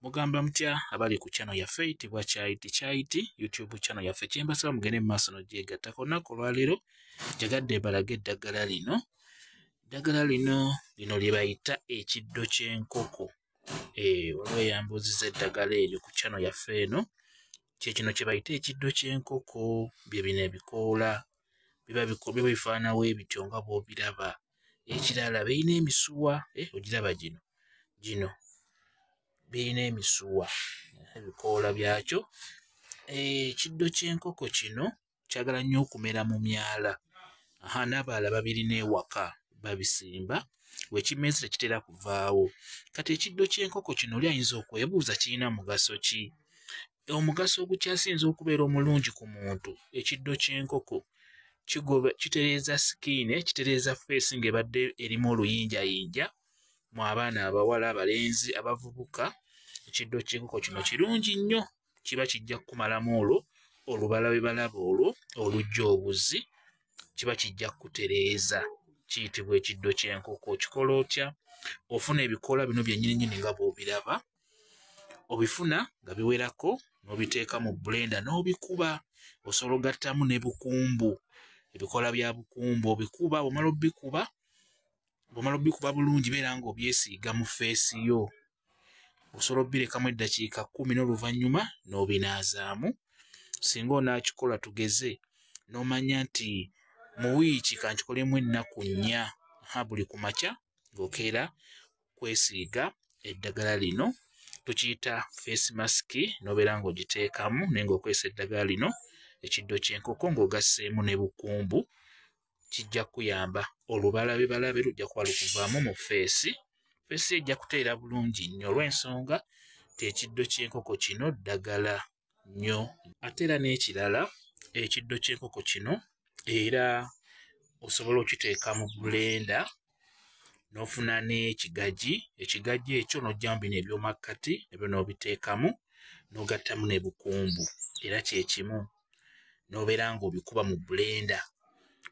Mugamba mutya abali ku channel yaffe eyitibwa Kyaiti YouTube channel yaffe kyembasaba mugende mu maaso n'ogyegattako. Olunaku olwaleero njagadde mbalaga eddagala lino. Eddagala lino lye bayita ekiddo ky'enkoko. Waliwo eyambuuziza eddagala eryo ku channel yaffe eno. Kino kye bayita ekiddo ky'enkoko. Bye bino ebikoola biba bifaanawo ebityo nga bw'obiraba. Ekirala birina emisuwa, ogiraba gino birina emisuwa, ebikoola byakyo. Ekiddo ky'enkoko kino kyagala nnyo okumera mu myala. N'abalala babirina ewaka babisimba, wekimeze tekitera kuvaawo. Kati ekiddo ky'enkoko kino oli ayinza okwebuuza kirina mugaso ki? Omugaso ogukyasinze okubeera omulungi ku muntu, ekiddo ky'enkoko kitereeza sikiini, kitereeza feesi ng'ebadde erimu oluyinjayinja. Mu abaana abawala, abalenzi, abavubuka, ekiddo ky'enkoko kino kirungi nnyo. Kiba kijja kukumalamu olwo olubala lwe balaba olwo olujja obuzzi, kiba kijja kutereeza. Kiyitibwa ekiddo ky'enkoko. Kikola otya? Ofuna ebikoola bino byennyini nga bw'obiraba, obifuna nga biwerako, n'obiteeka mu blender n'obikuba. Osobola ogattamu ne bukumbu, ebikoola bya bukumbu obikuba. Bw'omala obbikuba bulungi beera ng'obyesiiga mu feesi yo. Osobola obbirekamu eddakiika 10 n'oluvannyuma n'obinaazaamu. Singa onaakikola tugeze n'omanya nti mu wiiki kankikolemu ennaku 4, buli ku makya ng'okeera kwesiiga eddagala lino. Tukiyita face mask, n'obeera ng'ogiteekamu naye ng'okozesa eddagala lino ekiddo ky'enkoko ng'ogasseemu ne bukumbu. Kijja kuyamba olubala lwe balabe lujja kuba lukuvaamu mu feesi. Feesi ejja kuteera bulungi nnyo olw'ensonga ti ekiddo ky'enkoko kino ddagala nnyo. Ate era n'ekirala, ekiddo ky'enkoko kino era osobola okiteeka mu blender n'ofuna n'ekigagi. Ekigagi ekyo n'oggyamu bino ebyomakkati ebyo n'obiteekamu n'ogattamu ne bukumbu era kye kimu, n'obeera ng'obikuba mu blender.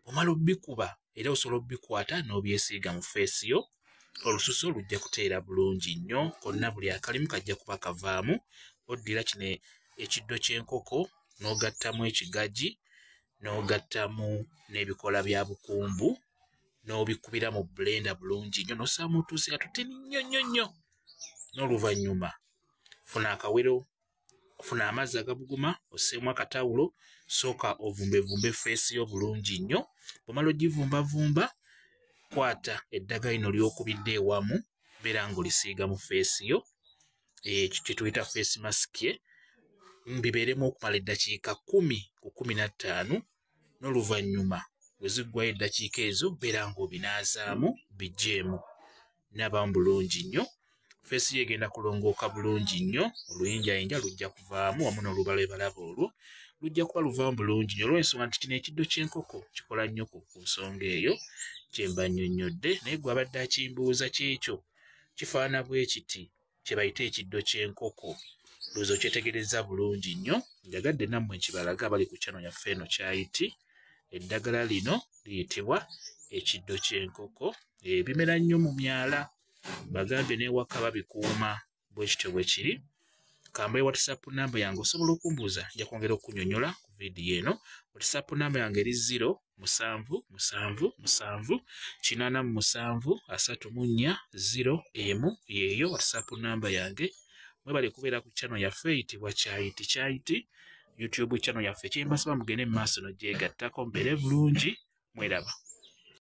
Omala obbikuba era osobola obbikwata n'obyesiiga mu feesi yo. Olususu lujja kuteera bulungi nnyo, konna buli akalimu kajja kuba kavaamu. Oddira kino ekiddo ky'enkoko n'ogattamu ekigagi, n'ogattamu n'ebikoola bya bukumbu, n'obikubira mu blender bulungi nnyo, n'ossaamu otuusi atutini nnyo. N'oluvannyuma funa akawero, ofuna amazzi agabuguma, osseemu akatawulo, sooka ovumbevumbe feesi yo bulungi nnyo. Bw'omala ogivumbavumba, kwata eddagala lino ly'okubidde ewamu, beera ng'olisiiga mu feesi yo. Ekyo kye tuyita face mask. Bibeeremu okumala eddakiika 10 ku 15, n'oluvannyuma bwe ziggwayo eddakiika ezo beera ng'obinaazaamu biggyeemu. Naabamu bulungi nnyo. Feesi yo egenda kulongooka bulungi nnyo, oluyinjayinja lujja kuvaamu wamu n'olubala lwe balaba olwo lujja kuba luvaamu bulungi nnyo, olw'ensonga nti kino ekiddo ky'enkoko kikola nnyo ku nsonga eyo kye mba nnyonnyodde. Naye gwe abadde akimbuuza kyekyo kifaana bwe kiti, kye bayita ekiddo ky'enkoko. Ndowooza okyetegereza bulungi nnyo. Njagadde nammwe nkibalaga abali ku channel yaffe eno Kyaiti. Eddagala lino liyitibwa ekiddo ky'enkoko. Bimera nnyo mu myala, bagambye n'ewaka babikuuma bwe kityo bwe kiri. Kambaye WhatsApp namba yange, osobola okumbuuza, nja kwongera okunnyonnyola ku vidiyo eno. WhatsApp namba yange eri 077783734 yeeyo WhatsApp namba yange. Mwebale kubeera ku channel yaffe eyitibwa Kyaiti YouTube channel yaffe. Kyembasaba mugende mu maaso n'ogyegattako, mbeere bulungi, mweraba.